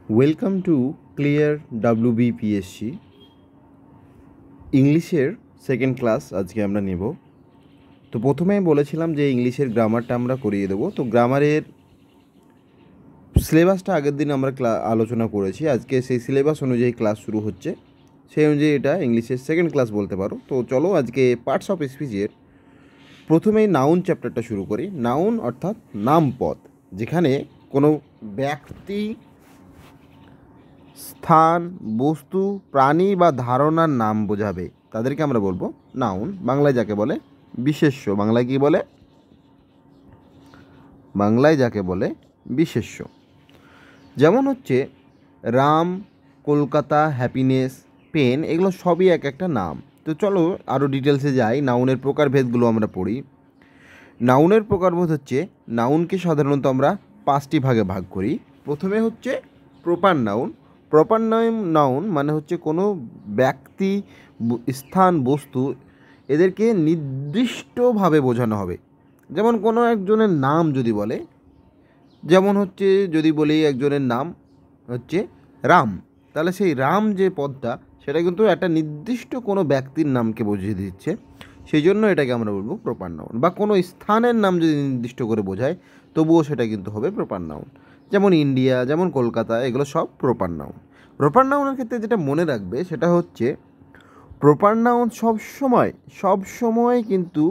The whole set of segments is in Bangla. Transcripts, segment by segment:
ওয়েলকাম টু ক্লিয়ার WBPSC ইংলিশের সেকেন্ড ক্লাস আজকে আমরা নেব। তো প্রথমেই বলেছিলাম যে ইংলিশের গ্রামারটা আমরা করিয়ে দেবো। তো গ্রামারের সিলেবাসটা আগের দিন আমরা আলোচনা করেছি। আজকে সেই সিলেবাস অনুযায়ী ক্লাস শুরু হচ্ছে, সেই অনুযায়ী এটা ইংলিশের সেকেন্ড ক্লাস বলতে পারো। তো চলো আজকে পার্টস অফ স্পিচের প্রথমেই নাউন চ্যাপ্টারটা শুরু করি। নাউন অর্থাৎ নামপদ, যেখানে কোনো ব্যক্তি, স্থান, বস্তু, প্রাণী বা ধারণার নাম বোঝাবে তাদেরকে আমরা বলবো নাউন। বাংলায় যাকে বলে বিশেষ্য। বাংলায় কি বলে? বাংলায় যাকে বলে বিশেষ্য। যেমন হচ্ছে রাম, কলকাতা, হ্যাপিনেস, পেন, এগুলো সবই এক একটা নাম। তো চলো আরও ডিটেলসে যাই। নাউনের প্রকারভেদগুলো আমরা পড়ি। নাউনের প্রকারভেদ হচ্ছে, নাউনকে সাধারণত আমরা 5টি ভাগে ভাগ করি। প্রথমে হচ্ছে প্রপার নাউন। প্রপার নাউন মানে হচ্ছে কোনো ব্যক্তি, স্থান, বস্তু, এদেরকে নির্দিষ্টভাবে বোঝানো হবে। যেমন কোনো একজনের নাম যদি বলে, যেমন হচ্ছে যদি বলি একজনের নাম হচ্ছে রাম, তাহলে সেই রাম যে পদটা, সেটা কিন্তু একটা নির্দিষ্ট কোনো ব্যক্তির নামকে বুঝিয়ে দিচ্ছে। সেই জন্য এটাকে আমরা বলবো প্রপার নাউন। বা কোনো স্থানের নাম যদি নির্দিষ্ট করে বোঝায়, তবুও সেটা কিন্তু হবে প্রপার নাউন। যেমন ইন্ডিয়া, যেমন কলকাতা, এগুলো সব প্রপার নাউন। প্রপার নাউনের ক্ষেত্রে যেটা মনে রাখবে সেটা হচ্ছে, প্রপার নাউন সবসময় কিন্তু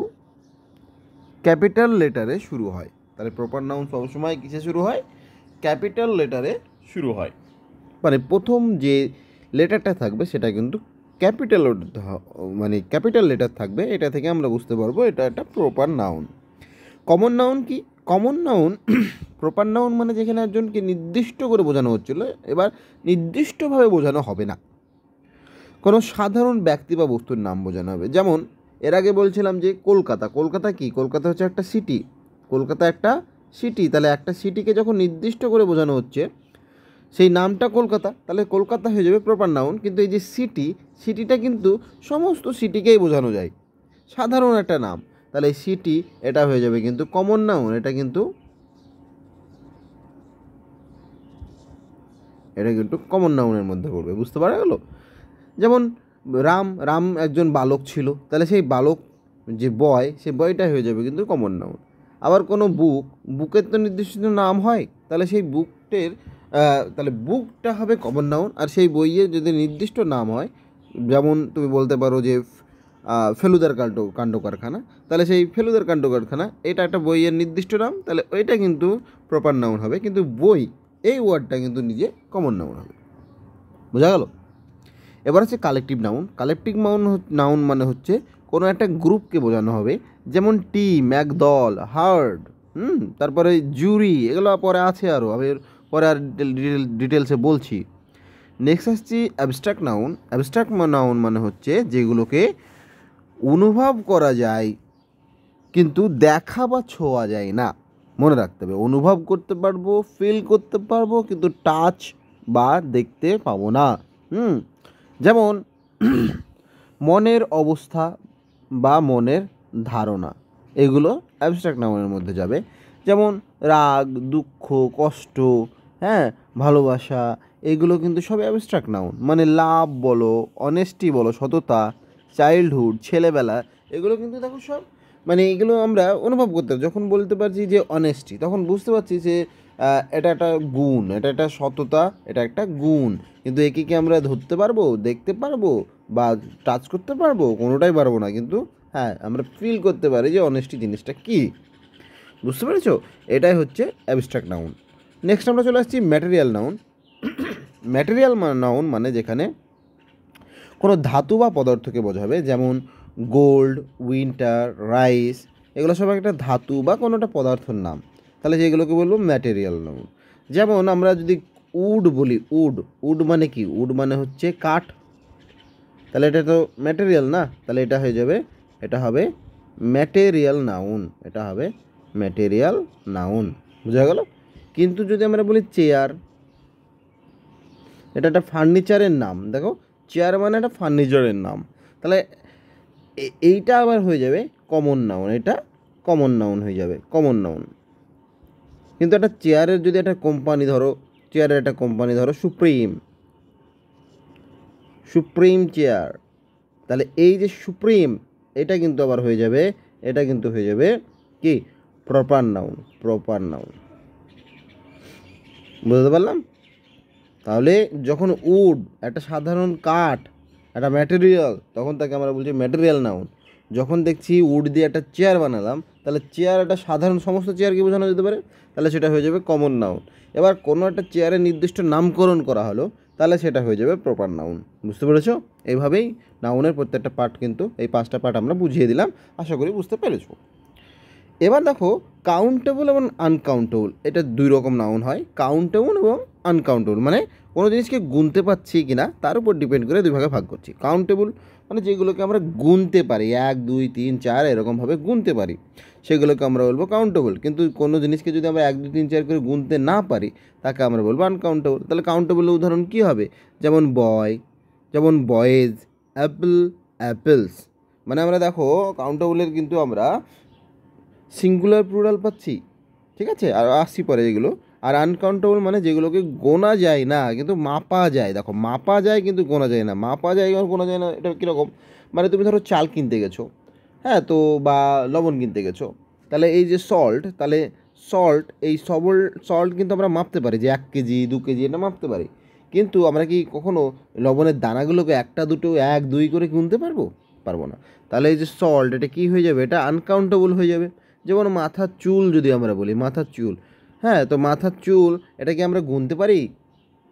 ক্যাপিটাল লেটারে শুরু হয়। তাহলে প্রপার নাউন সবসময় কিসে শুরু হয়? ক্যাপিটাল লেটারে শুরু হয়। মানে প্রথম যে লেটারটা থাকবে সেটা কিন্তু ক্যাপিটাল, মানে ক্যাপিটাল লেটার থাকবে। এটা থেকে আমরা বুঝতে পারবো এটা একটা প্রপার নাউন। কমন নাউন কি? কমন নাউন প্রপার নাউন মানে যেখানে একজনকে নির্দিষ্ট করে বোঝানো হচ্ছিল, এবার নির্দিষ্টভাবে বোঝানো হবে না, কোনো সাধারণ ব্যক্তি বা বস্তুর নাম বোঝানো হবে। যেমন এর আগে বলছিলাম যে কলকাতা। কলকাতা কি? কলকাতা হচ্ছে একটা সিটি। কলকাতা একটা সিটি। তাহলে একটা সিটিকে যখন নির্দিষ্ট করে বোঝানো হচ্ছে, সেই নামটা কলকাতা, তাহলে কলকাতা হয়ে যাবে প্রপার নাউন। কিন্তু এই যে সিটিটা কিন্তু সমস্ত সিটিকেই বোঝানো যায়, সাধারণ একটা নাম। তাহলে এই সিটি, এটা হয়ে যাবে কিন্তু কমন নাউন। এটা কিন্তু কমন নাউনের মধ্যে পড়বে। বুঝতে পারা গেল? যেমন রাম একজন বালক ছিল, তাহলে সেই বালক যে বয়, সেই বয়টা হয়ে যাবে কিন্তু কমন নাউন। আবার কোনো বুকের তো নির্দিষ্ট নাম হয়, তাহলে সেই তাহলে বুকটা হবে কমন নাউন। আর সেই বইয়ের যদি নির্দিষ্ট নাম হয়, যেমন তুমি বলতে পারো যে ফেলুদার কাণ্ড কারখানা, তাহলে সেই ফেলুদার কাণ্ড কারখানা এটা একটা বইয়ের নির্দিষ্ট নাম, তাহলে ওইটা কিন্তু প্রপার নাউন হবে। কিন্তু বই, এই ওয়ার্ডটা কিন্তু নিজে কমন নাউন হবে। বোঝা গেল? এবার হচ্ছে কালেকটিভ নাউন। কালেকটিভ নাউন মানে হচ্ছে কোনো একটা গ্রুপকে বোঝানো হবে। যেমন টিম, একদল, হার্ড, তারপরে জুরি, এগুলো পরে আছে আরও, আমি পরে আর ডিটেলসে বলছি। নেক্সট আসছি অ্যাবস্ট্রাক্ট নাউন। অ্যাবস্ট্রাক্ট নাউন মানে হচ্ছে যেগুলোকে অনুভব করা যায় কিন্তু দেখা বা ছোঁয়া যায় না। মনে রাখতে হবে, অনুভব করতে পারবো, ফিল করতে পারবো, কিন্তু টাচ বা দেখতে পাবো না। যেমন মনের অবস্থা বা মনের ধারণা, এগুলো অ্যাবস্ট্রাক্ট নাউনের মধ্যে যাবে। যেমন রাগ, দুঃখ, কষ্ট, ভালোবাসা, এগুলো কিন্তু সব অ্যাবস্ট্রাক্ট নাউন। মানে লাভ বলো, অনেস্টি বলো, সততা, চাইল্ডহুড, ছেলেবেলা, এগুলো কিন্তু দেখো সব, মানে এগুলো আমরা অনুভব করতে, যখন বলতে পারছি যে অনেস্টি, তখন বুঝতে পারছি যে এটা একটা গুণ, এটা একটা সততা, এটা একটা গুণ। কিন্তু একে কি আমরা ধরতে পারবো, দেখতে পারবো বা টাচ করতে পারবো? কোনোটাই পারবো না। কিন্তু আমরা ফিল করতে পারি যে অনেস্টি জিনিসটা কী। বুঝতে পেরেছো? এটাই হচ্ছে অ্যাবস্ট্রাক্ট নাউন। নেক্সট আমরা চলে আসছি ম্যাটেরিয়াল নাউন। ম্যাটেরিয়াল নাউন মানে যেখানে কোনো ধাতু বা পদার্থকে বোঝাবে। যেমন গোল্ড, উইন্টার, রাইস, এগুলো সব একটা ধাতু বা কোনো একটা পদার্থের নাম। তাহলে যেগুলোকে বলবো ম্যাটেরিয়াল নাউন। যেমন আমরা যদি উড বলি, উড মানে কি? উড মানে হচ্ছে কাঠ। তাহলে এটা তো ম্যাটেরিয়াল না, তাহলে এটা হয়ে যাবে, এটা হবে ম্যাটেরিয়াল নাউন। এটা হবে ম্যাটেরিয়াল নাউন। বোঝা গেল? কিন্তু যদি আমরা বলি চেয়ার, এটা একটা ফার্নিচারের নাম। দেখো, চেয়ার মানে একটা ফার্নিচারের নাম, তাহলে এইটা আবার হয়ে যাবে কমন নাউন। এটা কমন নাউন হয়ে যাবে, কমন নাউন। কিন্তু একটা চেয়ারের যদি একটা কোম্পানি, ধরো চেয়ারের একটা কোম্পানি ধরো সুপ্রিম, সুপ্রিম চেয়ার, তাহলে এই যে সুপ্রিম এটা কিন্তু আবার হয়ে যাবে, এটা কিন্তু হয়ে যাবে কি প্রপার নাউন, প্রপার নাউন। বুঝতে পারলাম? তাহলে যখন উড একটা সাধারণ কাঠ, একটা ম্যাটেরিয়াল, তখন তাকে আমরা বলছি ম্যাটেরিয়াল নাউন। যখন দেখছি উড দিয়ে একটা চেয়ার বানালাম, তাহলে চেয়ার একটা সাধারণ সমস্ত চেয়ারকে বোঝানো যেতে পারে, তাহলে সেটা হয়ে যাবে কমন নাউন। এবার কোনো একটা চেয়ারের নির্দিষ্ট নামকরণ করা হলো, তাহলে সেটা হয়ে যাবে প্রপার নাউন। বুঝতে পেরেছো? এইভাবেই নাউনের প্রত্যেকটা পার্ট কিন্তু, এই 5টা পার্ট আমরা বুঝিয়ে দিলাম, আশা করি বুঝতে পেরেছো। এবার দেখো কাউন্টেবল এবং আনকাউন্টেবল, এটা 2 রকম নাউন হয়, কাউন্টেবল এবং আনকাউন্টেবল। মানে কোনো জিনিসকে গুনতে পারছি কি না তার উপর ডিপেন্ড করে 2 ভাগে ভাগ করছি। কাউন্টেবল মানে যেগুলোকে আমরা গুনতে পারি, 1 2 3 4 এরকমভাবে গুনতে পারি, সেগুলোকে আমরা বলবো কাউন্টেবল। কিন্তু কোনো জিনিসকে যদি আমরা 1 2 3 4 করে গুনতে না পারি, তাকে আমরা বলবো আনকাউন্টেবল। তাহলে কাউন্টেবলের উদাহরণ কী হবে? যেমন বয়, যেমন বয়েজ, অ্যাপল, অ্যাপেলস। মানে আমরা দেখো কাউন্টেবলের কিন্তু আমরা সিঙ্গুলার প্লুরাল পাচ্ছি, ঠিক আছে, আর আসছি পরে এগুলো। আর আনকাউন্টেবল মানে যেগুলোকে গোনা যায় না কিন্তু মাপা যায়। দেখো মাপা যায় কিন্তু গোনা যায় না, মাপা যায় এবং গোনা যায় না, এটা কীরকম? মানে তুমি ধরো চাল কিনতে গেছো, হ্যাঁ, তো বা লবণ কিনতে গেছো, তাহলে এই যে সল্ট, তাহলে সল্ট, এই সল্ট কিন্তু আমরা মাপতে পারি যে 1 কেজি 2 কেজি এটা মাপতে পারি। কিন্তু আমরা কি কখনো লবণের দানাগুলোকে 1টা 2টো 1 2 করে গুনতে পারবো? পারবো না। তাহলে এই যে সল্ট, এটা কী হয়ে যাবে? এটা আনকাউন্টেবল হয়ে যাবে। যেমন মাথার চুল যদি আমরা বলি, মাথার চুল, হ্যাঁ, তো মাথার চুল এটা কি আমরা গুনতে পারি?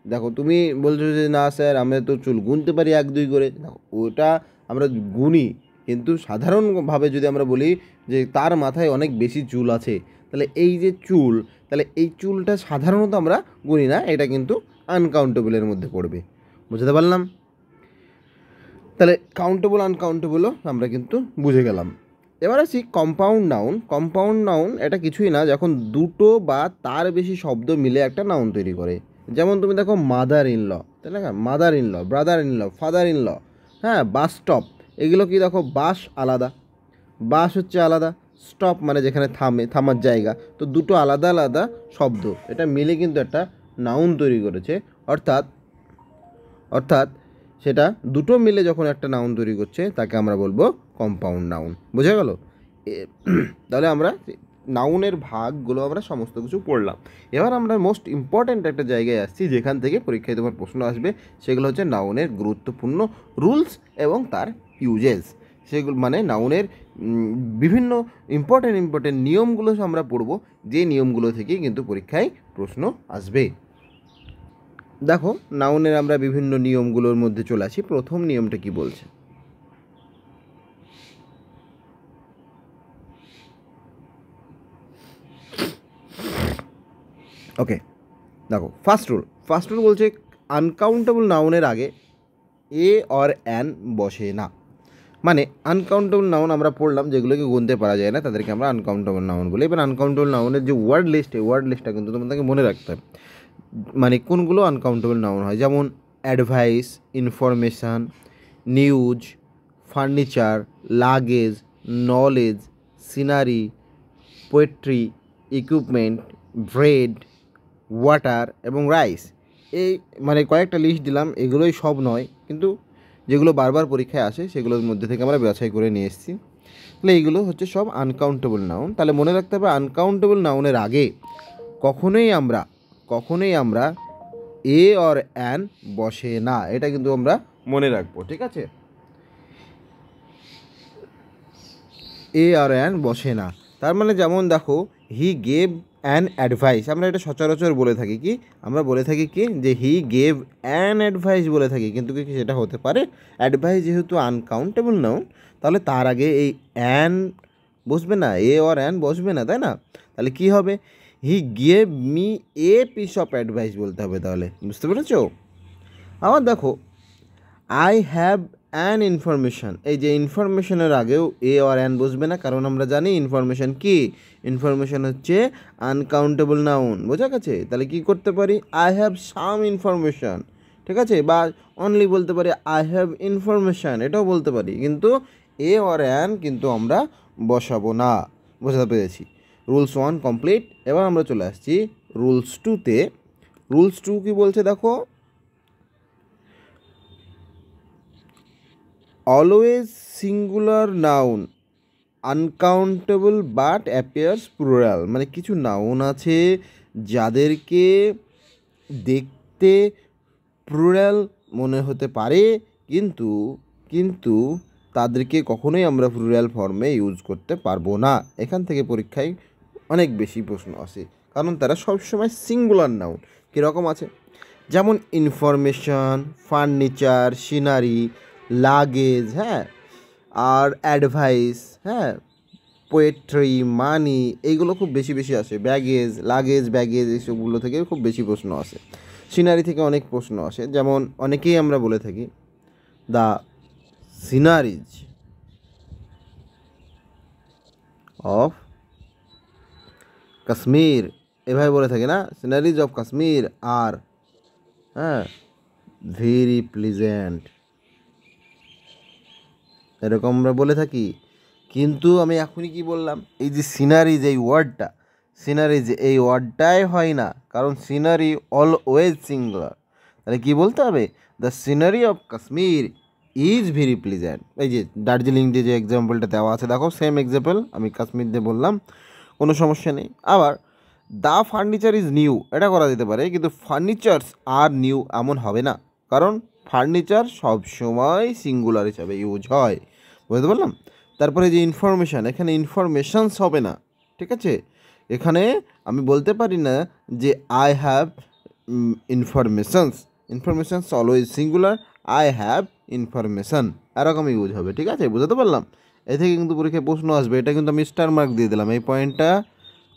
দেখো তুমি বলছো যে না স্যার আমরা তো চুল গুনতে পারি 1 2 করে, দেখো ওটা আমরা গুনি, কিন্তু সাধারণভাবে যদি আমরা বলি যে তার মাথায় অনেক বেশি চুল আছে, তাহলে এই যে চুল, তাহলে এই চুলটা সাধারণত আমরা গুনি না, এটা কিন্তু আনকাউন্টেবলের মধ্যে পড়বে। বুঝতে পারলাম? তাহলে কাউন্টেবল আনকাউন্টেবলও আমরা কিন্তু বুঝে গেলাম। এবার আসি কম্পাউন্ড নাউন। কম্পাউন্ড নাউন এটা কিছুই না যখন 2টো বা তার বেশি শব্দ মিলে একটা নাউন তৈরি করে। যেমন তুমি দেখো মাদার ইন ল, তাই না? Mother in law, brother in law, father in law, হ্যাঁ, বাস স্টপ, এগুলো কি দেখো বাস আলাদা, বাস হচ্ছে আলাদা, স্টপ মানে যেখানে থামে, থামার জায়গা, তো 2টো আলাদা আলাদা শব্দ এটা মিলে কিন্তু একটা নাউন তৈরি করেছে। অর্থাৎ অর্থাৎ সেটা 2টো মিলে যখন একটা নাউন তৈরি করছে তাকে আমরা বলবো কম্পাউন্ড নাউন। বোঝা গেল? তাহলে আমরা নাউনের ভাগগুলো আমরা সমস্ত কিছু পড়লাম। এবার আমরা মোস্ট ইম্পর্ট্যান্ট একটা জায়গায় আসছি যেখান থেকে পরীক্ষায় তোমার প্রশ্ন আসবে, সেগুলো হচ্ছে নাউনের গুরুত্বপূর্ণ রুলস এবং তার ইউজেস। সেগুলো মানে নাউনের বিভিন্ন ইম্পর্ট্যান্ট নিয়মগুলো আমরা পড়বো, যে নিয়মগুলো থেকে কিন্তু পরীক্ষায় প্রশ্ন আসবে। দেখো নাউনের আমরা বিভিন্ন নিয়মগুলোর মধ্যে চলে আসি। প্রথম নিয়মটা কি বলছে? ওকে, দেখো ফার্স্ট রুল বলছে আনকাউন্টেবল নাউনের আগে এ অর অ্যান বসে না। মানে আনকাউন্টেবল নাউন আমরা পড়লাম যেগুলোকে গুনতে পারা যায় না তাদেরকে আমরা আনকাউন্টেবল নাউন বলি। এবার আনকাউন্টেবল নাউনের যে ওয়ার্ড লিস্ট, এই ওয়ার্ড লিস্টটা কিন্তু তোমাদেরকে মনে রাখতে হবে, মানে কোনগুলো আনকাউন্টেবল নাউন হয়। যেমন advice, information, news, furniture, luggage, knowledge, scenery, poetry, equipment, bread, water এবং রাইস। এই মানে কয়েকটা লিস্ট দিলাম, এগুলোই সব নয়, কিন্তু যেগুলো বারবার পরীক্ষায় আসে সেগুলোর মধ্যে থেকে আমরা বাছাই করে নিয়ে এসেছি। তাহলে এইগুলো হচ্ছে সব আনকাউন্টেবল নাউন। তাহলে মনে রাখতে হবে আনকাউন্টেবল নাউনের আগে কখনোই আমরা এ অর অ্যান বসে না, এটা কিন্তু আমরা মনে রাখবো, ঠিক আছে? এ আর অ্যান বসে না। তার মানে যেমন দেখো হি গেভ অ্যান অ্যাডভাইস, আমরা এটা সচরাচর বলে থাকি কি, আমরা বলে থাকি কি যে হি গেভ অ্যান অ্যাডভাইস বলে থাকি, কিন্তু কি সেটা হতে পারে? অ্যাডভাইস যেহেতু আনকাউন্টেবল নাউন, তাহলে তার আগে এই অ্যান বসবে না, এ অর অ্যান বসবে না, তাই না? তাহলে কি হবে? He gave me a piece of advice বলতে হবে। তাহলে বুঝতে পেরেছো? আবার দেখো আই হ্যাভ অ্যান ইনফরমেশান, এই যে ইনফরমেশনের আগেও এ আর অ্যান বসবে না, কারণ আমরা জানি ইনফরমেশান কি, ইনফরমেশান হচ্ছে আনকাউন্টেবল নাউন। বোঝা গেছে? তাহলে কি করতে পারি? আই হ্যাভ সাম ইনফরমেশান, ঠিক আছে, বা অনলি বলতে পারি আই হ্যাভ ইনফরমেশান, এটাও বলতে পারি, কিন্তু এ আর অ্যান কিন্তু আমরা বসাবো না। বোঝাতে পেরেছি? Rules 1 complete. এবার আমরা চলে আসছি রুলস 2তে। রুলস 2 কি বলছে দেখো, always singular noun uncountable but appears plural. মানে কিছু নাউন আছে যাদেরকে দেখতে প্লুরাল মনে হতে পারে, কিন্তু কিন্তু তাদেরকে কখনোই আমরা প্লুরাল ফর্মে ইউজ করতে পারবো না। এখান থেকে পরীক্ষায় অনেক বেশি প্রশ্ন আসে, কারণ তারা সবসময় সিঙ্গুলার নাউন। কীরকম আছে, যেমন ইনফরমেশন, ফার্নিচার, সিনারি, লাগেজ, হ্যাঁ, আর অ্যাডভাইস, হ্যাঁ, পোয়েট্রি, মানি, এইগুলো খুব বেশি বেশি আসে। ব্যাগেজ এইসবগুলো থেকে খুব বেশি প্রশ্ন আসে। সিনারি থেকে অনেক প্রশ্ন আসে, যেমন অনেকেই আমরা বলে থাকি দ্য সিনারিজ অফ কাশ্মীর, এভাবে বলে থাকি না, সিনারিজ অফ কাশ্মীর আর হ্যাঁ ভেরি প্লিজেন্ট, এরকম আমরা বলে থাকি। কিন্তু আমি এখনই কি বললাম, এই যে সিনারিজ এই ওয়ার্ডটা, সিনারিজ এই ওয়ার্ডটাই হয় না, কারণ সিনারি অলওয়েজ সিঙ্গুলার। তাহলে কী বলতে হবে, the scenery of Kashmir is very pleasant. এই যে দার্জিলিং দিয়ে যে এক্সাম্পলটা দেওয়া আছে দেখো, সেম এক্সাম্পল আমি কাশ্মীর দিয়ে বললাম, কোনো সমস্যা নেই। আবার দ্য ফার্নিচার ইজ নিউ, এটা করা যেতে পারে, কিন্তু ফার্নিচার্স আর নিউ এমন হবে না, কারণ ফার্নিচার সবসময় সিঙ্গুলার হিসাবে ইউজ হয়। বুঝতে পারলাম। তারপরে যে ইনফরমেশান, এখানে ইনফরমেশনস হবে না, ঠিক আছে। এখানে আমি বলতে পারি না যে I have informations always singular, I have information, এরকম ইউজ হবে, ঠিক আছে। বুঝতে পারলাম। এ থেকে কিন্তু পরীক্ষায় প্রশ্ন আসবে, এটা কিন্তু আমি স্টার মার্ক দিয়ে দিলাম, এই পয়েন্টটা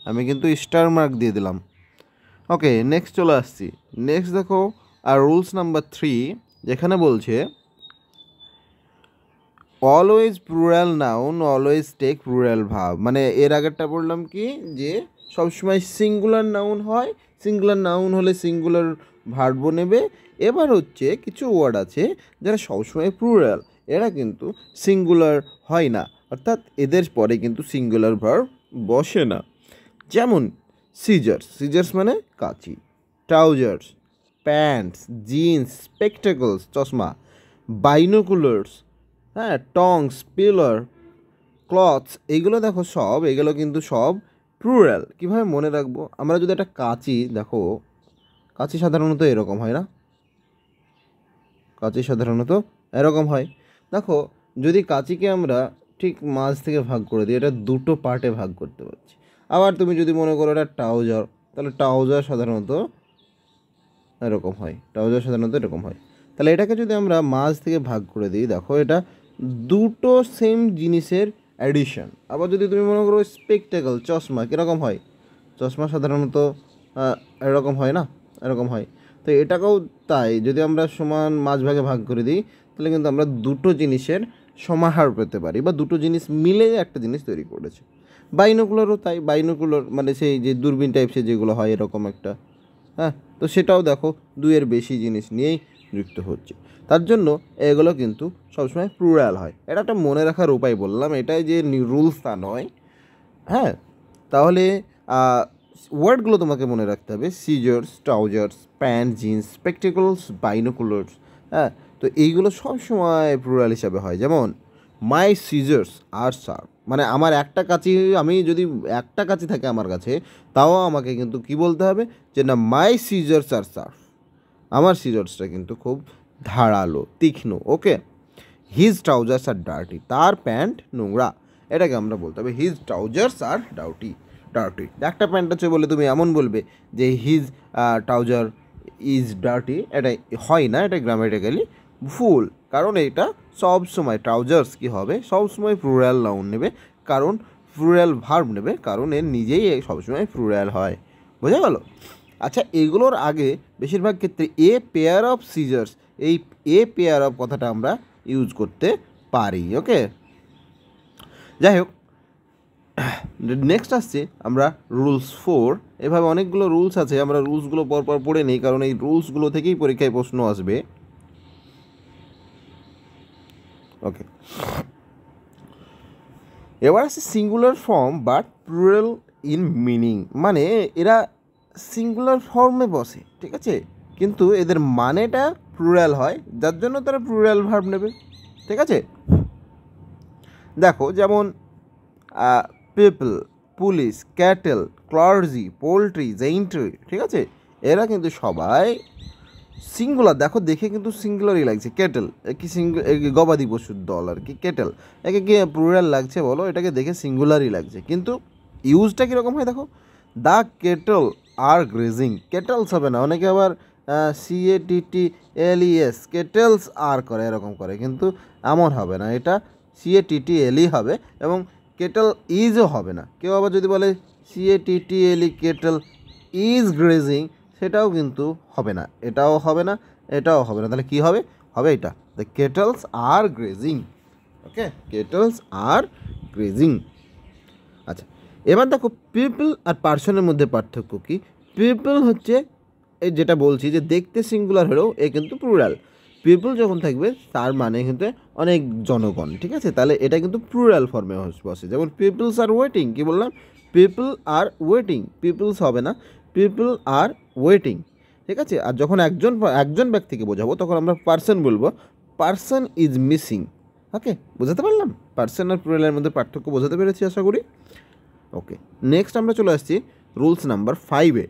আমি কিন্তু স্টার মার্ক দিয়ে দিলাম। ওকে, নেক্সট চলে আসছি। নেক্সট দেখো, আর রুলস নাম্বার 3 যেখানে বলছে always plural noun always take plural verb. মানে এর আগেরটা বললাম কি, যে সবসময় সিঙ্গুলার নাউন হয়, সিঙ্গুলার নাউন হলে সিঙ্গুলার ভার্বও নেবে। এবার হচ্ছে কিছু ওয়ার্ড আছে যারা সবসময় প্লুরাল, এরা কিন্তু সিঙ্গুলার হয় না, অর্থাৎ এদের পরে কিন্তু সিঙ্গুলার ভার্ব বসে না। যেমন সিজার্স মানে কাঁচি, ট্রাউজার্স, প্যান্টস, জিন্স, স্পেকটেকলস চশমা, বাইনোকুলার্স, হ্যাঁ, টংস, পিলার, ক্লথস, এইগুলো দেখো সব, এগুলো কিন্তু সব প্লুরাল। কীভাবে মনে রাখবো, আমরা যদি একটা কাঁচি দেখো, কাঁচি সাধারণত এরকম হয় না, কাঁচি সাধারণত এরকম হয়। দেখো, যদি কাঁচিকে আমরা ঠিক মাঝ থেকে ভাগ করে দিই, এটা দুটো পার্টে ভাগ করতে পারছি। আবার তুমি যদি মনে করো এটা ট্রাউজার, তাহলে ট্রাউজার সাধারণত এরকম হয়, ট্রাউজার সাধারণত এরকম হয়। তাহলে এটাকে যদি আমরা মাঝ থেকে ভাগ করে দিই, দেখো এটা দুটো সেম জিনিসের অ্যাডিশন। আবার যদি তুমি মনে করো স্পেকটেকল চশমা, কীরকম হয়, চশমা সাধারণত এরকম হয় না, এরকম হয়। তো এটাকেও তাই, যদি আমরা সমান মাঝ ভাগে ভাগ করে দিই, তাহলে কিন্তু আমরা দুটো জিনিসের সমাহার পেতে পারি, বা দুটো জিনিস মিলে একটা জিনিস তৈরি করেছে। বাইনোকুলারও তাই, বাইনোকুলার মানে সেই যে দূরবীন টাইপসের যেগুলো হয় এরকম একটা, হ্যাঁ, তো সেটাও দেখো দুইয়ের বেশি জিনিস নিয়েই যুক্ত হচ্ছে। তার জন্য এগুলো কিন্তু সবসময় প্লুরাল হয়। এটা একটা মনে রাখার উপায় বললাম, এটাই যে রুলস তা নয়, হ্যাঁ। তাহলে ওয়ার্ডগুলো তোমাকে মনে রাখতে হবে, scissors, trousers, pant, jeans, spectacles, binoculars, হ্যাঁ। তো এইগুলো সবসময় প্লুরাল হিসাবে হয়। যেমন মাই সিজার্স আর শার্প, মানে আমার একটা কাঁচি, আমি যদি একটা কাঁচি থাকে আমার কাছে, তাও আমাকে কিন্তু কি বলতে হবে, যে না মাই সিজার্স আর শার্প, আমার সিজার্সটা কিন্তু খুব ধারালো, তীক্ষ্ণ। ওকে, হিজ ট্রাউজার্স আর ডার্টি, তার প্যান্ট নোংরা, এটাকে আমরা বলতে হবে হিজ ট্রাউজার্স আর ডার্টি। একটা প্যান্ট আছে বলে তুমি এমন বলবে যে হিজ ট্রাউজার ইজ ডার্টি, এটা হয় না, এটা গ্রামাটিক্যালি ভুল। কারণ এটা সব সময় ট্রাউজার্স কী হবে, সব সময় প্লুরাল নাউন নেবে, কারণ প্লুরাল ভার্ব নেবে, কারণ এর নিজেই সবসময় প্লুরাল হয়। বোঝা গেল। আচ্ছা, এগুলোর আগে বেশিরভাগ ক্ষেত্রে এ পেয়ার অফ সিজার্স, এই এ পেয়ার অফ কথাটা আমরা ইউজ করতে পারি। ওকে, যাই হোক, নেক্সট আসছে আমরা রুলস 4। এভাবে অনেকগুলো রুলস আছে, আমরা রুলসগুলো পরপর পড়ে নিই, কারণ এই রুলসগুলো থেকেই পরীক্ষায় প্রশ্ন আসবে। ওকে, এবার আছে singular form but plural in meaning. মানে এরা সিঙ্গুলার ফর্মে বসে, ঠিক আছে, কিন্তু এদের মানেটা প্লুরাল হয়, যার জন্য তারা প্লুরাল ভার্ব নেবে, ঠিক আছে। দেখো যেমন people, police, cattle, clergy, poultry, gentry, ঠিক আছে, এরা কিন্তু সবাই সিঙ্গুলার। দেখো দেখে কিন্তু সিঙ্গুলারই লাগছে। কেটেল কি গবাদি পশুর দল আর কি, কেটেল, একে কি প্লুরাল লাগছে বলো? এটাকে দেখে সিঙ্গুলারই লাগছে, কিন্তু ইউজটা কীরকম হয় দেখো, দ্য কেটল আর গ্রেজিং, কেটেলস হবে না, অনেকে আবার CATTLES কেটেলস আর করে, এরকম করে, কিন্তু এমন হবে না, এটা CATTLE হবে, এবং কেটেল ইজও হবে না। কেউ আবার যদি বলে CATTLE কেটেল ইজ গ্রেজিং, সেটাও কিন্তু হবে না, এটাও হবে না, এটাও হবে না, তাহলে কী হবে? হবে এটা, দ্য কেটেলস আর গ্রেজিং। ওকে, কেটেলস আর গ্রেজিং। আচ্ছা, এবার দেখো পিপল আর পার্সনের মধ্যে পার্থক্য কী। পিপল হচ্ছে এই যেটা বলছি যে দেখতে সিঙ্গুলার হলেও এ কিন্তু প্লুরাল। পিপল যখন থাকবে তার মানে কিন্তু অনেক জনগণ, ঠিক আছে, তাহলে এটা কিন্তু প্লুরাল ফর্মে বসে। যেমন পিপলস আর ওয়েটিং, কী বললাম? পিপল আর ওয়েটিং, পিপলস হবে না, পিপল আর ওয়েটিং, ঠিক আছে। আর যখন একজন ব্যক্তিকে বোঝাবো তখন আমরা পার্সন বলবো, পার্সন ইজ মিসিং। ওকে, বোঝাতে পারলাম? পার্সন আর প্লুরালের মধ্যে পার্থক্য বোঝাতে পেরেছি আশা করি। ওকে, নেক্সট আমরা চলে আসছি রুলস নাম্বার 5-এ।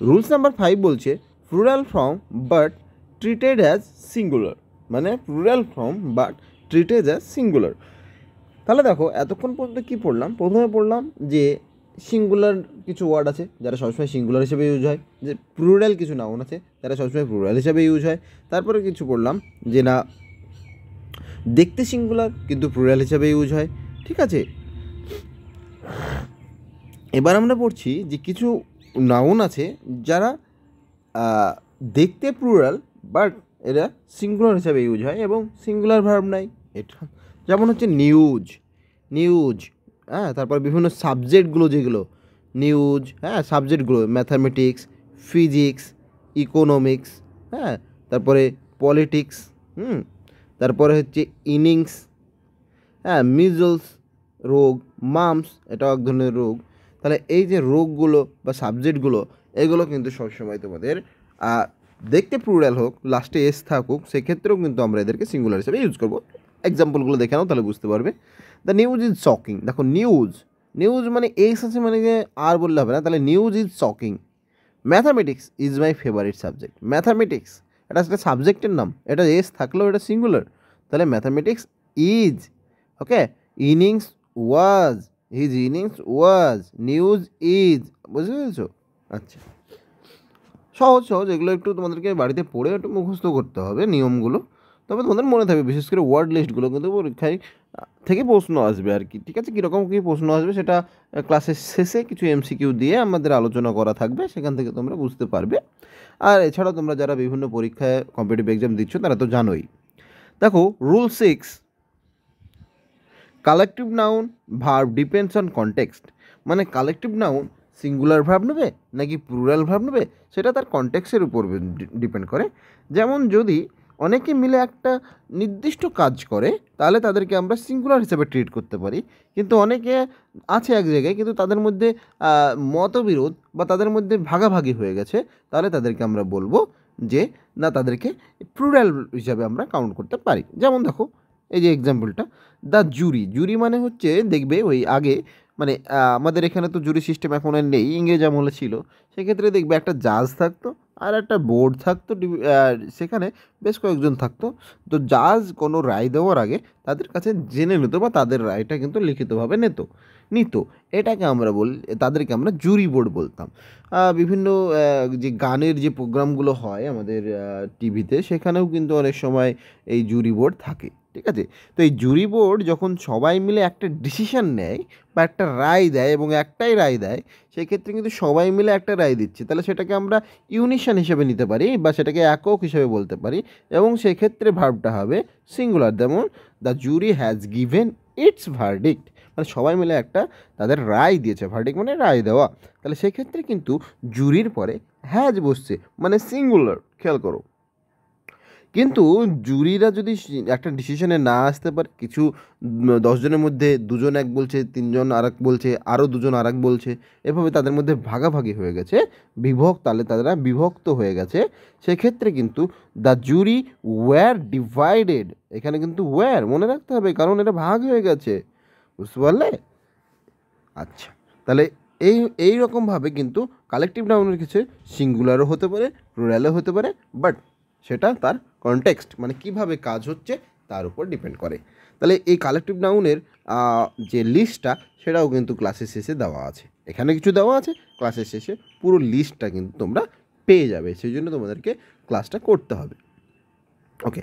রুলস নাম্বার 5 বলছে plural form but treated as singular, মানে plural form but treated as singular. তাহলে দেখো এতক্ষণ পর্যন্ত কী পড়লাম? প্রথমে পড়লাম যে সিঙ্গুলার কিছু ওয়ার্ড আছে যারা সবসময় সিঙ্গুলার হিসেবে ইউজ হয়, যে প্লুরাল কিছু নাউন আছে যারা সবসময় প্লুরাল হিসেবে ইউজ হয়। তারপরে কিছু পড়লাম যে না, দেখতে সিঙ্গুলার কিন্তু প্লুরাল হিসেবে ইউজ হয়, ঠিক আছে। এবার আমরা পড়ছি যে কিছু নাউন আছে যারা দেখতে প্লুরাল বাট এরা সিঙ্গুলার হিসাবে ইউজ হয় এবং সিঙ্গুলার ভার্ব নাই। এটা যেমন হচ্ছে নিউজ, নিউজ, হ্যাঁ, তারপর বিভিন্ন সাবজেক্টগুলো যেগুলো নিউজ, হ্যাঁ, সাবজেক্টগুলো ম্যাথামেটিক্স, ফিজিক্স, ইকোনমিক্স, হ্যাঁ, তারপরে পলিটিক্স, তারপরে হচ্ছে ইনিংস, হ্যাঁ, মিজলস রোগ, মাম্পস, এটাও এক ধরনের রোগ। তাহলে এই যে রোগগুলো বা সাবজেক্টগুলো, এগুলো কিন্তু সবসময় তোমাদের দেখতে প্লুরাল হোক, লাস্টে এস থাকুক, সেক্ষেত্রেও কিন্তু আমরা এদেরকে সিঙ্গুলার হিসেবে ইউজ করবো। এক্সাম্পলগুলো দেখে নাও, তাহলে বুঝতে পারবে। দ্য নিউজ ইজ শকিং, দেখো নিউজ, নিউজ মানে এস আছে, মানে যে আর বললে হবে না, তাহলে news is shocking. Mathematics is my favourite subject, mathematics এটা একটা সাবজেক্টের নাম, এটা এস থাকলেও এটা সিঙ্গুলার, তাহলে mathematics is. Okay, innings was, his innings was, news is, বুঝতে পেরেছো? আচ্ছা, সহজ সহজ, এগুলো একটু তোমাদেরকে বাড়িতে পড়ে একটু মুখস্থ করতে হবে নিয়মগুলো, তবে তোমাদের মনে থাকবে, বিশেষ করে ওয়ার্ড লিস্টগুলো কিন্তু পরীক্ষায় থেকে প্রশ্ন আসবে আর কি, ঠিক আছে। কীরকম কী প্রশ্ন আসবে সেটা ক্লাসের শেষে কিছু MCQ দিয়ে আমাদের আলোচনা করা থাকবে, সেখান থেকে তোমরা বুঝতে পারবে। আর এছাড়াও তোমরা যারা বিভিন্ন পরীক্ষায় কম্পিটিটিভ এক্সাম দিচ্ছ তারা তো জানোই। দেখো rule 6, collective noun verb depends on context, মানে কালেকটিভ নাউন সিঙ্গুলার ভার্ব নেবে নাকি প্লুরাল ভার্ব নেবে সেটা তার কনটেক্সটের উপর ডিপেন্ড করে। যেমন যদি অনেকে মিলে একটা নির্দিষ্ট কাজ করে তাহলে তাদেরকে আমরা সিঙ্গুলার হিসেবে ট্রিট করতে পারি, কিন্তু অনেকে আছে এক জায়গায় কিন্তু তাদের মধ্যে মতবিরোধ বা তাদের মধ্যে ভাগাভাগি হয়ে গেছে, তাহলে তাদেরকে আমরা বলবো যে না, তাদেরকে প্লুরাল হিসাবে আমরা কাউন্ট করতে পারি। যেমন দেখো এই যে এক্সাম্পলটা, দ্য জুরি, জুরি মানে হচ্ছে দেখবে ওই আগে মানে আমাদের এখানে তো জুরি সিস্টেম এখন আর নেই, ইংরেজ আমলে ছিল, সেক্ষেত্রে দেখবে একটা জাজ থাকতো আর একটা বোর্ড থাকতো, সেখানে বেশ কয়েকজন থাকতো। তো জাজ কোনো রায় দেওয়ার আগে তাদের কাছে জেনে নিত বা তাদের রায়টা কিন্তু লিখিতভাবে নিত, এটাকে আমরা তাদেরকে আমরা জুরি বোর্ড বলতাম। বিভিন্ন যে গানের যে প্রোগ্রামগুলো হয় আমাদের টিভিতে, সেখানেও কিন্তু অনেক সময় এই জুরি বোর্ড থাকে, ঠিক আছে। তো এই জুরি বোর্ড যখন সবাই মিলে একটা ডিসিশন নেয় বা একটা রায় দেয় এবং একটাই রায় দেয়, সেক্ষেত্রে কিন্তু সবাই মিলে একটা রায় দিচ্ছে, তাহলে সেটাকে আমরা ইউনিশন হিসেবে নিতে পারি বা সেটাকে একক হিসেবে বলতে পারি, এবং সেক্ষেত্রে ভার্বটা হবে সিঙ্গুলার। যেমন the jury has given it's verdict, মানে সবাই মিলে একটা তাদের রায় দিয়েছে, ভার্ডিক্ট মানে রায় দেওয়া, তাহলে সেক্ষেত্রে কিন্তু জুরির পরে হ্যাজ বসছে, মানে সিঙ্গুলার। খেয়াল করো, কিন্তু জুরিরা যদি একটা ডিসিশনে না আসতে পারে, কিছু 10 জনের মধ্যে 2 জন এক বলছে, 3 জন আরেক বলছে, আরও 2 জন আরেক বলছে, এভাবে তাদের মধ্যে ভাগাভাগি হয়ে গেছে, তাহলে তারা বিভক্ত হয়ে গেছে, সেক্ষেত্রে কিন্তু দ্য জুরি ওয়্যার ডিভাইডেড, এখানে কিন্তু ওয়্যার মনে রাখতে হবে, কারণ এটা ভাগ হয়ে গেছে, বুঝতে পারলে? আচ্ছা, তাহলে এই রকমভাবে কিন্তু কালেকটিভ নাউনের কিছু সিঙ্গুলারও হতে পারে, প্লুরালও হতে পারে, বাট সেটা তার কনটেক্সট, মানে কিভাবে কাজ হচ্ছে তার উপর ডিপেন্ড করে। তাহলে এই কালেকটিভ নাউনের যে লিস্টটা, সেটাও কিন্তু ক্লাসের শেষে দেওয়া আছে, এখানে কিছু দেওয়া আছে, ক্লাসের শেষে পুরো লিস্টটা কিন্তু তোমরা পেয়ে যাবে, সেই জন্য তোমাদেরকে ক্লাসটা করতে হবে। ওকে,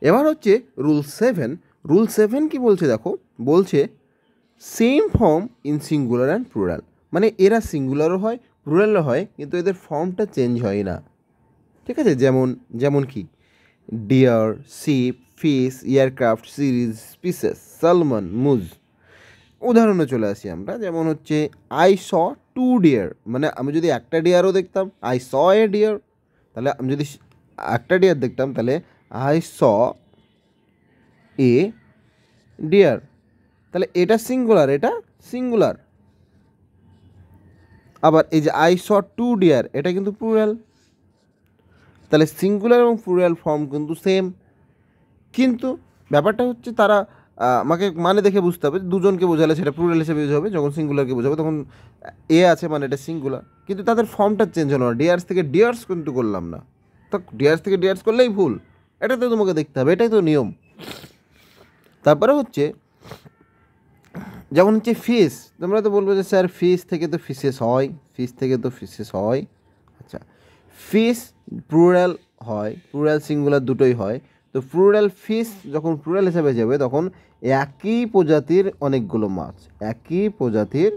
এবার হচ্ছে রুল 7। রুল 7 কি বলছে দেখো, বলছে same form in singular and plural, মানে এরা সিঙ্গুলারও হয় প্লুরালও হয়, কিন্তু এদের ফর্মটা চেঞ্জ হয় না, ঠিক আছে? যেমন কি deer, sheep, fish, aircraft, series, species, salmon, moose. উদাহরণে চলে আসি আমরা, যেমন হচ্ছে আই স 2 ডিয়ার, মানে আমি যদি একটা ডিয়ারও দেখতাম আই স এ ডিয়ার, তাহলে আমি যদি একটা ডিয়ার দেখতাম তাহলে আই স এ ডিয়ার, তাহলে এটা সিঙ্গুলার, এটা সিঙ্গুলার। আবার এই যে আই স 2 ডিয়ার, এটা কিন্তু প্লুরাল, তাহলে সিঙ্গুলার এবং প্লুরাল ফর্ম কিন্তু সেম, কিন্তু ব্যাপারটা হচ্ছে তারা আমাকে মানে দেখে বুঝতে হবে, দুজনকে বোঝালে সেটা প্লুরাল হিসেবে ইউজ হবে, যখন সিঙ্গুলারকে বোঝাবে তখন এ আছে মানে এটা সিঙ্গুলার, কিন্তু তাদের ফর্মটা চেঞ্জ হলো না, ডিয়ার্স থেকে ডিয়ার্স কিন্তু করলাম না, তো ডিয়ার্স থেকে ডিয়ার্স করলেই ভুল, এটা তো তোমাকে দেখতে হবে, এটাই তো নিয়ম। তারপরে হচ্ছে যেমন হচ্ছে ফিশ, তোমরা তো বলবো যে স্যার ফিশ থেকে তো ফিশেস হয়, ফিশ থেকে তো ফিশেস হয়। আচ্ছা, ফিশ প্লুরাল হয়, প্লুরাল সিঙ্গুলার দুটোই হয়, তো প্লুরাল ফিশ যখন প্লুরাল হিসাবে যাবে তখন একই প্রজাতির অনেকগুলো মাছ, একই প্রজাতির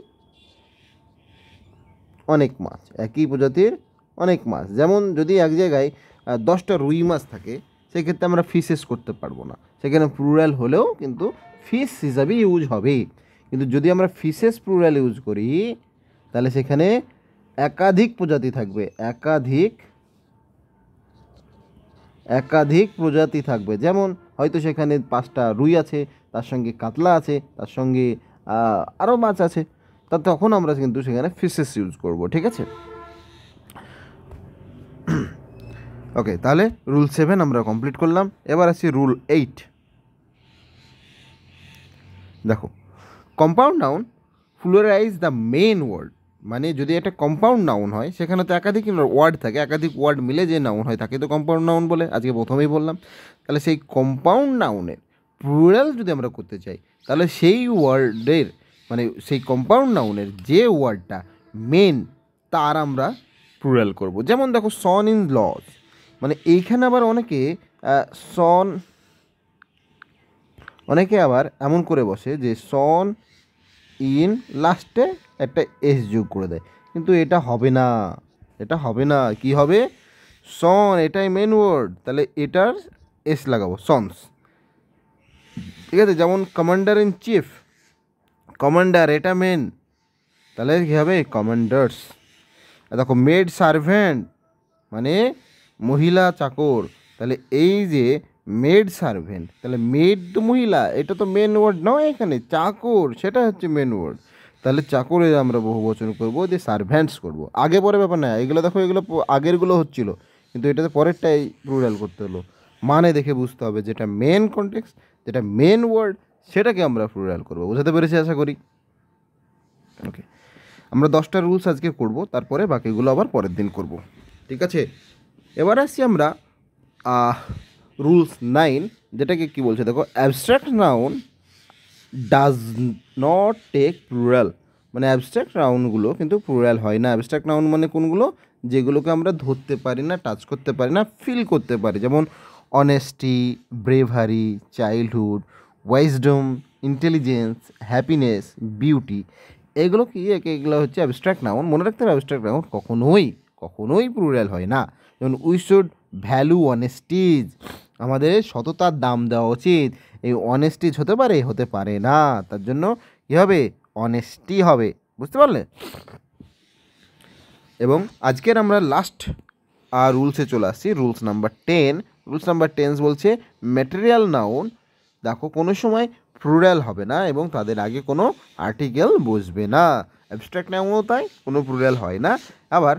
অনেক মাছ, একই প্রজাতির অনেক মাছ। যেমন যদি এক জায়গায় 10টা রুই মাছ থাকে, সেক্ষেত্রে আমরা ফিশেস করতে পারবো না, সেখানে প্লুরাল হলেও কিন্তু ফিশ হিসাবে ইউজ হবে। কিন্তু যদি আমরা ফিশেস প্লুরাল ইউজ করি, তাহলে সেখানে একাধিক প্রজাতি থাকবে, একাধিক প্রজাতি থাকবে। যেমন হয়তো সেখানে 5টা রুই আছে, তার সঙ্গে কাতলা আছে, তার সঙ্গে আরও মাছ আছে, তখন আমরা কিন্তু সেখানে ফিশেস ইউজ করব, ঠিক আছে? ওকে, তাহলে রুল 7 আমরা কমপ্লিট করলাম। এবার আসছি রুল 8। দেখো, compound noun pluralize the main word, মানে যদি একটা কম্পাউন্ড নাউন হয় সেখানে তো একাধিক ওয়ার্ড থাকে, একাধিক ওয়ার্ড মিলে যে নাউন হয় তাকে তো কম্পাউন্ড নাউন বলে, আজকে প্রথমেই বললাম। তাহলে সেই কম্পাউন্ড নাউনের প্লুরাল যদি আমরা করতে চাই, তাহলে সেই ওয়ার্ডের মানে সেই কম্পাউন্ড নাউনের যে ওয়ার্ডটা মেন, তার আমরা প্লুরাল করব। যেমন দেখো সন ইন লজ, মানে এইখানে আবার অনেকে আবার এমন করে বসে যে সন ইন লাস্টে একটা এস যোগ করে দেয়, কিন্তু এটা হবে না, এটা হবে না। কি হবে? সন, এটাই মেন ওয়ার্ড, তাহলে এটার এস লাগাবো, সনস, ঠিক আছে? যেমন কমান্ডার ইন চিফ, কমান্ডার এটা মেন, তাহলে কী হবে? কমান্ডার্স। দেখো মেড সার্ভেন্ট, মানে মহিলা চাকর, তাহলে এই যে মেড সার্ভেন্ট, তাহলে মেড তো মহিলা, এটা তো মেন ওয়ার্ড নয়, এখানে চাকর সেটা হচ্ছে মেন ওয়ার্ড, তাহলে চাকরে আমরা বহু বচন করবো, যে সার্ভেন্টস করব। আগে পরে ব্যাপার না, এগুলো দেখো এগুলো আগেরগুলো হচ্ছিলো, কিন্তু এটাতে পরেরটাই প্লুরাল করতে হলো, মানে দেখে বুঝতে হবে যেটা মেন কনটেক্সট, যেটা মেন ওয়ার্ড, সেটাকে আমরা প্লুরাল করবো। বুঝাতে পেরেছি আশা করি? ওকে, আমরা 10টা রুলস আজকে করব, তারপরে বাকিগুলো আবার পরের দিন করব, ঠিক আছে? এবার আসছি আমরা রুলস 9, যেটাকে কি বলছে দেখো, abstract noun does not take plural, মানে অ্যাবস্ট্রাক্ট নাউনগুলো কিন্তু প্লুরাল হয় না। অ্যাবস্ট্রাক্ট নাউন মানে কোনগুলো? যেগুলোকে আমরা ধরতে পারি না, টাচ করতে পারি না, ফিল করতে পারি, যেমন honesty, bravery, childhood, wisdom, intelligence, happiness, beauty, এগুলো কি? এগুলো হচ্ছে অ্যাবস্ট্রাক্ট নাউন। মনে রাখতে হবে অ্যাবস্ট্রাক্ট নাউন কখনোই প্লুরাল হয় না। যেমন উই শুড ভ্যালু অনেস্টিজ, আমাদের সততার দাম দেওয়া উচিত, এই অনেস্টিজ হতে পারে না, তার জন্য কী হবে? অনেস্টি হবে, বুঝতে পারলে? এবং আজকের আমরা লাস্ট রুলসে চলে আসছি, রুলস নাম্বার 10, রুলস নাম্বার 10 বলছে ম্যাটেরিয়াল নাউন দেখো কোনো সময় প্লুরাল হবে না এবং তাদের আগে কোনো আর্টিকেল বসবে না। অ্যাবস্ট্রাক্ট নাউনও তাই, কোনো প্লুরাল হয় না। আবার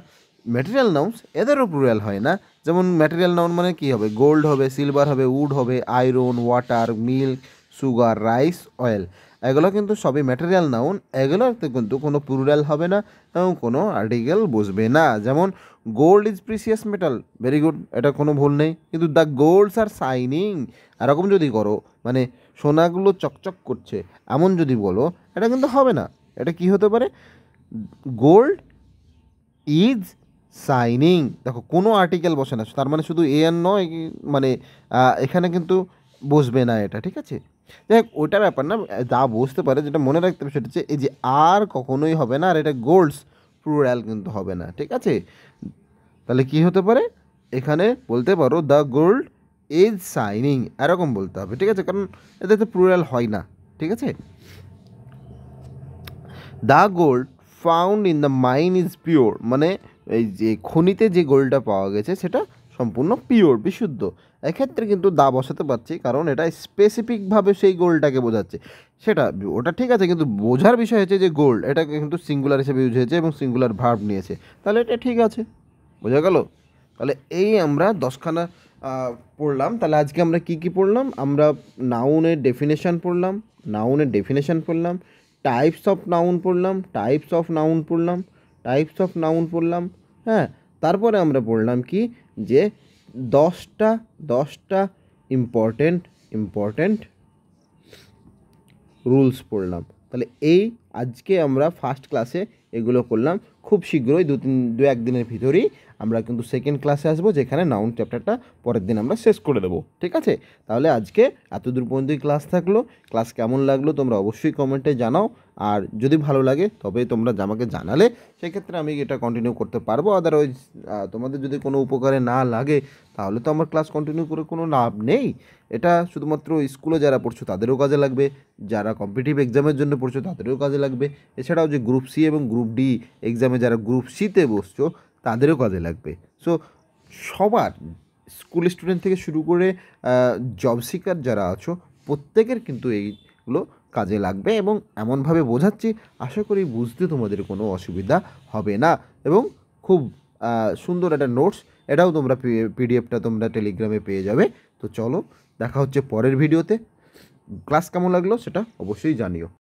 ম্যাটেরিয়াল নাউন্স এদেরও প্লুরাল হয় না। যেমন ম্যাটেরিয়াল নাউন মানে কী হবে, গোল্ড হবে, সিলভার হবে, উড হবে, iron, water, milk, sugar, rice, oil, এগুলো কিন্তু সবই ম্যাটেরিয়াল নাউন। এগুলোতে কিন্তু কোনো প্লুরাল হবে না এবং কোনো আর্টিকেল বসবে না। যেমন gold is precious metal, very good, এটা কোনো ভুল নেই। কিন্তু দ্য গোল্ডস আর শাইনিং, এরকম যদি করো মানে সোনাগুলো চকচক করছে এমন যদি বলো, এটা কিন্তু হবে না। এটা কি হতে পারে, গোল্ড ইজ শাইনিং, দেখো কোনো আর্টিকেল বসে না, তার মানে শুধু এ আর নয়, মানে এখানে কিন্তু বসবে না এটা, ঠিক আছে। যাই হোক ওইটা ব্যাপার না, যা বুঝতে পারে যেটা মনে রাখতে হবে সেটা হচ্ছে এই যে আর কখনোই হবে না, আর এটা গোল্ডস প্লুরাল কিন্তু হবে না, ঠিক আছে। তাহলে কি হতে পারে, এখানে বলতে পারো দ্য গোল্ড ইজ শাইনিং, এরকম বলতে হবে, ঠিক আছে, কারণ এতে তো প্লুরাল হয় না, ঠিক আছে। The gold found in the mine is pure, মানে এই যে খনিতে যে গোল্ডটা পাওয়া গেছে সেটা সম্পূর্ণ পিওর, বিশুদ্ধ। এক্ষেত্রে কিন্তু দা বসাতে পারছি কারণ এটা স্পেসিফিকভাবে সেই গোল্ডটাকে বোঝাচ্ছে, সেটা ওটা ঠিক আছে। কিন্তু বোঝার বিষয় হচ্ছে যে গোল্ড এটাকে কিন্তু সিঙ্গুলার হিসেবে ইউজ হয়েছে এবং সিঙ্গুলার ভার্ব নিয়েছে, তাহলে এটা ঠিক আছে, বোঝা গেল। তাহলে এই আমরা 10খানা পড়লাম। তাহলে আজকে আমরা কি কি পড়লাম, আমরা নাউনের ডেফিনেশন পড়লাম, টাইপস অফ নাউন পড়লাম, টাইপস অফ নাউন পড়লাম, হ্যাঁ। তারপরে আমরা পড়লাম কি, যে 10টা ইম্পর্টেন্ট রুলস পড়লাম। তাহলে এই আজকে আমরা ফার্স্ট ক্লাসে এগুলো করলাম। খুব শীঘ্রই 2-1 দিনের ভিতরেই আমরা কিন্তু সেকেন্ড ক্লাসে আসবো, যেখানে নাউন চ্যাপ্টারটা পরের দিন আমরা শেষ করে দেবো, ঠিক আছে। তাহলে আজকে এতদূর পর্যন্তই ক্লাস থাকলো। ক্লাস কেমন লাগলো তোমরা অবশ্যই কমেন্টে জানাও, আর যদি ভালো লাগে তবে তোমরা আমাকে জানালে সেক্ষেত্রে আমি এটা কন্টিনিউ করতে পারবো। আদারওয়াইজ তোমাদের যদি কোনো উপকারে না লাগে তাহলে তো আমার ক্লাস কন্টিনিউ করে কোনো লাভ নেই। এটা শুধুমাত্র স্কুলে যারা পড়ছো তাদেরও কাজে লাগবে, যারা কম্পিটিটিভ এক্সামের জন্য পড়ছো তাদেরও কাজে লাগবে, এছাড়াও যে গ্রুপ সি এবং গ্রুপ ডি এক্সামে যারা গ্রুপ সিতে বসছো তাদেরও কাজে লাগবে। সো সবার, স্কুল স্টুডেন্ট থেকে শুরু করে জব সিকার যারা আছো প্রত্যেকের কিন্তু এইগুলো কাজে লাগবে এবং এমনভাবে বোঝাচ্ছি আশা করি বুঝতে তোমাদের কোনো অসুবিধা হবে না। এবং খুব সুন্দর একটা নোটস, এটাও তোমরা পিডিএফটা তোমরা টেলিগ্রামে পেয়ে যাবে। তো চলো দেখা হচ্ছে পরের ভিডিওতে। ক্লাস কেমন লাগলো সেটা অবশ্যই জানিও।